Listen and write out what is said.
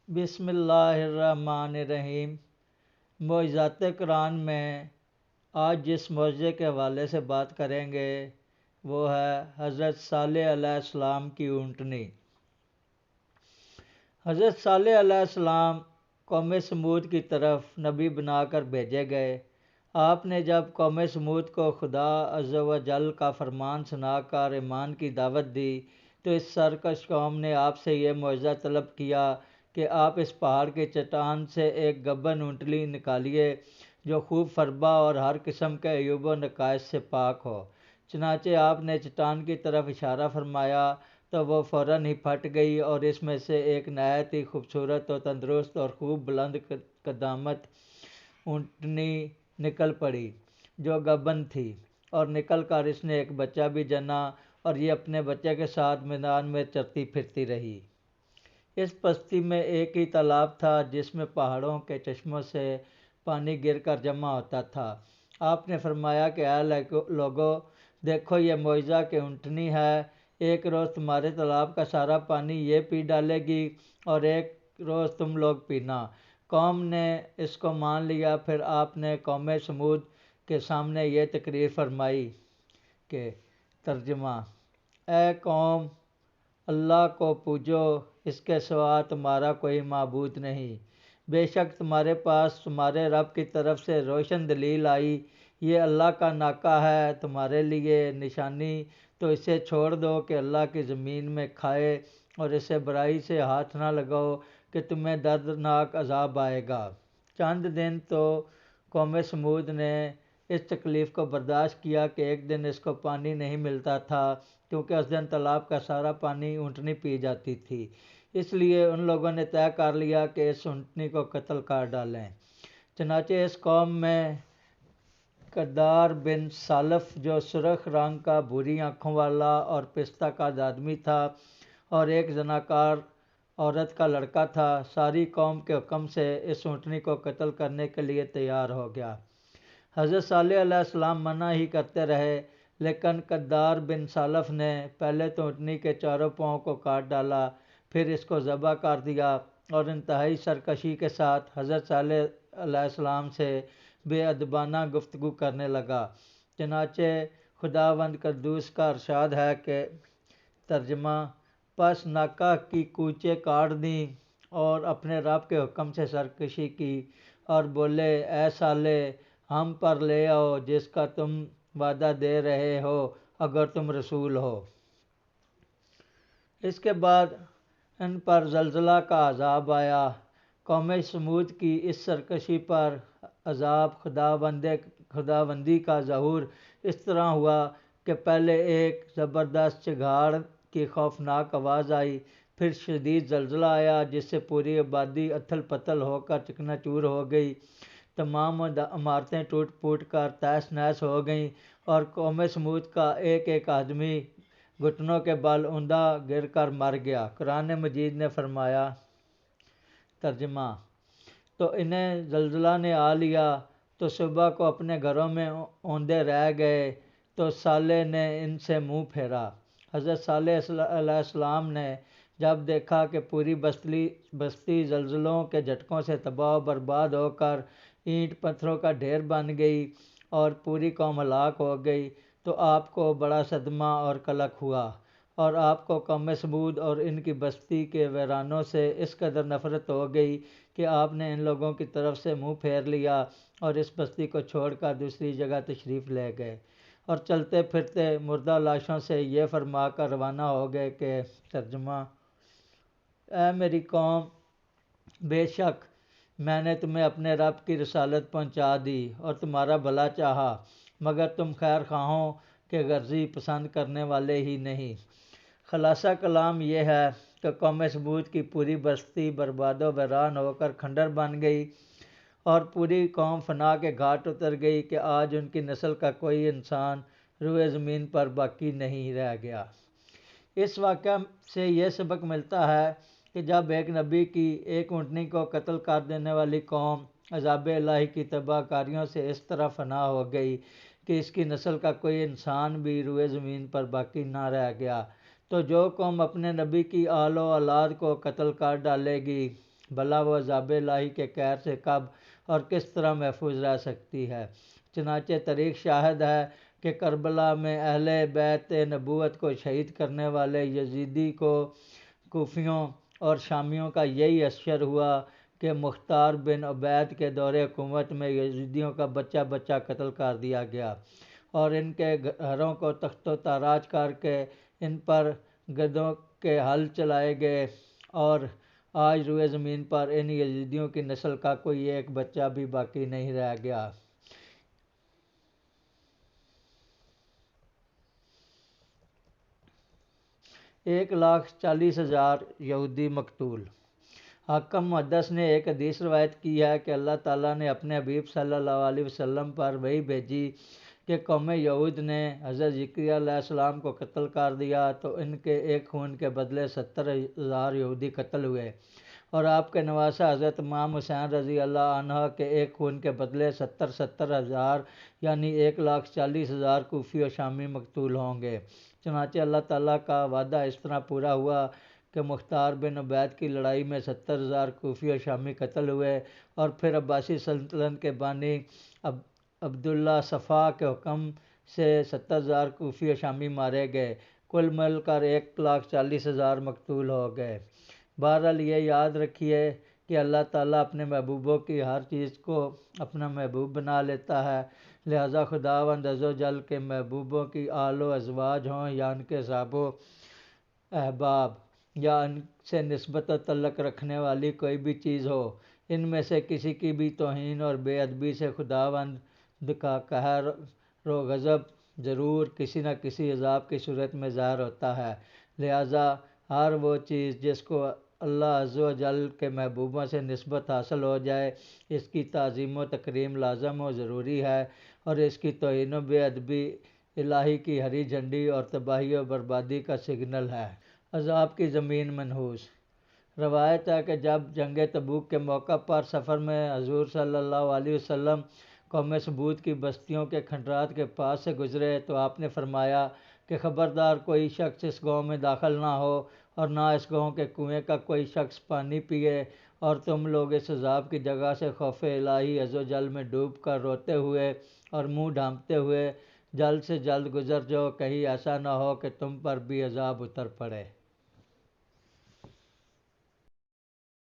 بسم اللہ الرحمن الرحیم۔ معجزات قرآن میں آج جس معجزے کے حوالے سے بات کریں گے وہ ہے حضرت صالح علیہ السلام کی اونٹنی۔ حضرت صالح علیہ السلام قوم سمود کی طرف نبی بنا کر بھیجے گئے۔ آپ نے جب قوم سمود کو خدا عز و جل کا فرمان سنا کر ایمان کی دعوت دی تو اس سرکش قوم نے آپ سے یہ معجزہ طلب کیا کہ آپ اس پہاڑ کی چٹان سے ایک گبن اونٹنی نکالیے جو خوب فربا اور ہر قسم کے عیوب و نقائص سے پاک ہو۔ چنانچہ آپ نے چٹان کی طرف اشارہ فرمایا تو وہ فوراً ہی پھٹ گئی اور اس میں سے ایک نہایت ہی خوبصورت اور تندرست اور خوب بلند قدامت اونٹنی نکل پڑی جو گبن تھی، اور نکل کر اس نے ایک بچہ بھی جنا اور یہ اپنے بچے کے ساتھ میدان میں چرتی پھرتی رہی۔ اس بستی میں ایک ہی تالاب تھا جس میں پہاڑوں کے چشموں سے پانی گر کر جمع ہوتا تھا۔ آپ نے فرمایا کہ اے لوگو، دیکھو یہ معجزہ کہ اونٹنی ہے، ایک روز تمہارے تالاب کا سارا پانی یہ پی ڈالے گی اور ایک روز تم لوگ پینا۔ قوم نے اس کو مان لیا۔ پھر آپ نے قوم سمود کے سامنے یہ تقریر فرمائی کہ ترجمہ: اے قوم، اللہ کو پوجو، اس کے سوا تمہارا کوئی معبود نہیں۔ بے شک تمہارے پاس تمہارے رب کی طرف سے روشن دلیل آئی، یہ اللہ کا ناکہ ہے تمہارے لیے نشانی، تو اسے چھوڑ دو کہ اللہ کی زمین میں کھائے، اور اسے برائی سے ہاتھ نہ لگاؤ کہ تمہیں دردناک عذاب آئے گا۔ چند دن تو قوم سمود نے اس تکلیف کو برداشت کیا کہ ایک دن اس کو پانی نہیں ملتا تھا، کیونکہ اس دن تالاب کا سارا پانی اونٹنی پی جاتی تھی۔ اس لیے ان لوگوں نے طے کر لیا کہ اس اونٹنی کو قتل کر ڈالیں۔ چنانچہ اس قوم میں کدار بن سالف جو سرخ رنگ کا، بھوری آنکھوں والا اور پستہ قد آدمی تھا اور ایک زناکار عورت کا لڑکا تھا، ساری قوم کے حکم سے اس اونٹنی کو قتل کرنے کے لیے تیار ہو گیا۔ حضرت صالح علیہ السلام منع ہی کرتے رہے، لیکن کدار بن سالف نے پہلے تو اونٹنی کے چاروں پاؤں کو کاٹ ڈالا، پھر اس کو ذبح کر دیا اور انتہائی سرکشی کے ساتھ حضرت صالح علیہ السلام سے بے ادبانہ گفتگو کرنے لگا۔ چنانچہ خداوند قدوس کا ارشاد ہے کہ ترجمہ: پس ناکہ کی کوچیں کاٹ دیں اور اپنے رب کے حکم سے سرکشی کی اور بولے، اے صالح، ہم پر لے آؤ جس کا تم وعدہ دے رہے ہو اگر تم رسول ہو۔ اس کے بعد ان پر زلزلہ کا عذاب آیا۔ قوم سمود کی اس سرکشی پر عذاب خداوندی کا ظہور اس طرح ہوا کہ پہلے ایک زبردست چگھاڑ کی خوفناک آواز آئی، پھر شدید زلزلہ آیا جس سے پوری آبادی اتھل پتھل ہو کر چکنا چور ہو گئی، تمام عمارتیں ٹوٹ پھوٹ کر تہس نہس ہو گئیں اور قوم سمود کا ایک ایک آدمی گھٹنوں کے بل اوندا گر کر مر گیا۔ قرآن مجید نے فرمایا، ترجمہ: تو انہیں زلزلہ نے آ لیا تو صبح کو اپنے گھروں میں اوندے رہ گئے، تو صالح نے ان سے منہ پھیرا۔ حضرت صالح علیہ السلام نے جب دیکھا کہ پوری بستی زلزلوں کے جھٹکوں سے تباہ و برباد ہو کر اینٹ پتھروں کا ڈھیر بن گئی اور پوری قوم ہلاک ہو گئی، تو آپ کو بڑا صدمہ اور قلق ہوا، اور آپ کو قوم سمود اور ان کی بستی کے ویرانوں سے اس قدر نفرت ہو گئی کہ آپ نے ان لوگوں کی طرف سے منہ پھیر لیا اور اس بستی کو چھوڑ کر دوسری جگہ تشریف لے گئے، اور چلتے پھرتے مردہ لاشوں سے یہ فرما کر روانہ ہو گئے کہ ترجمہ: اے میری قوم، بے شک میں نے تمہیں اپنے رب کی رسالت پہنچا دی اور تمہارا بھلا چاہا، مگر تم خیر خواہوں کے غرضی پسند کرنے والے ہی نہیں۔ خلاصہ کلام یہ ہے کہ قوم سمود کی پوری بستی برباد و ویران ہو کر کھنڈر بن گئی اور پوری قوم فنا کے گھاٹ اتر گئی کہ آج ان کی نسل کا کوئی انسان روئے زمین پر باقی نہیں رہ گیا۔ اس واقعہ سے یہ سبق ملتا ہے کہ جب ایک نبی کی ایک اونٹنی کو قتل کر دینے والی قوم عذاب الہی کی تباہ کاریوں سے اس طرح فنا ہو گئی کہ اس کی نسل کا کوئی انسان بھی روئے زمین پر باقی نہ رہ گیا، تو جو قوم اپنے نبی کی آل و اولاد کو قتل کر ڈالے گی بھلا وہ عذاب الہی کے قہر سے کب اور کس طرح محفوظ رہ سکتی ہے؟ چنانچہ تاریخ شاہد ہے کہ کربلا میں اہل بیت نبوت کو شہید کرنے والے یزیدی کو کوفیوں اور شامیوں کا یہی اشر ہوا کہ مختار بن عبید کے دور حکومت میں یزیدیوں کا بچہ بچہ قتل کر دیا گیا اور ان کے گھروں کو تخت و تاراج کر کے ان پر گدھوں کے ہل چلائے گئے، اور آج روئے زمین پر ان یزیدیوں کی نسل کا کوئی ایک بچہ بھی باقی نہیں رہ گیا۔ 1,40,000 یہودی مقتول۔ حاکم محدث نے ایک حدیث روایت کی ہے کہ اللہ تعالیٰ نے اپنے حبیب صلی اللہ علیہ وسلم پر وحی بھیجی کہ قوم یہود نے حضرت زکریا علیہ السلام کو قتل کر دیا تو ان کے ایک خون کے بدلے 70,000 یہودی قتل ہوئے، اور آپ کے نواسہ حضرت امام حسین رضی اللہ عنہ کے ایک خون کے بدلے 70,000 یعنی 1,40,000 کوفی و شامی مقتول ہوں گے۔ چنانچہ اللہ تعالیٰ کا وعدہ اس طرح پورا ہوا کہ مختار بن عبید کی لڑائی میں 70,000 کوفی و شامی قتل ہوئے، اور پھر عباسی سلطنت کے بانی عبداللہ صفا کے حکم سے 70,000 کوفی و شامی مارے گئے، کل مل کر 1,40,000 مقتول ہو گئے۔ بہرحال یہ یاد رکھیے کہ اللہ تعالیٰ اپنے محبوبوں کی ہر چیز کو اپنا محبوب بنا لیتا ہے، لہذا خداوند عز و جل کے محبوبوں کی آل و ازواج ہوں یا ان کے صحاب و احباب یا ان سے نسبت و تعلق رکھنے والی کوئی بھی چیز ہو، ان میں سے کسی کی بھی توہین اور بے ادبی سے خداوند کا قہر و غضب ضرور کسی نہ کسی عذاب کی صورت میں ظاہر ہوتا ہے، لہذا ہر وہ چیز جس کو اللہ عز و جل کے محبوبوں سے نسبت حاصل ہو جائے اس کی تعظیم و تکریم لازم و ضروری ہے، اور اس کی توہین و بے ادبی الہی کی ہری جھنڈی اور تباہی و بربادی کا سگنل ہے۔ عذاب کی زمین منحوس۔ روایت ہے کہ جب جنگ تبوک کے موقع پر سفر میں حضور صلی اللہ علیہ وسلم قوم ثمود کی بستیوں کے کھنڈرات کے پاس سے گزرے تو آپ نے فرمایا کہ خبردار کوئی شخص اس گاؤں میں داخل نہ ہو اور نہ اس گاؤں کے کنویں کا کوئی شخص پانی پیے، اور تم لوگ اس عذاب کی جگہ سے خوف الہی عز و جل میں ڈوب کر روتے ہوئے اور منہ ڈھانپتے ہوئے جلد سے جلد گزر جاؤ، کہیں ایسا نہ ہو کہ تم پر بھی عذاب اتر پڑے۔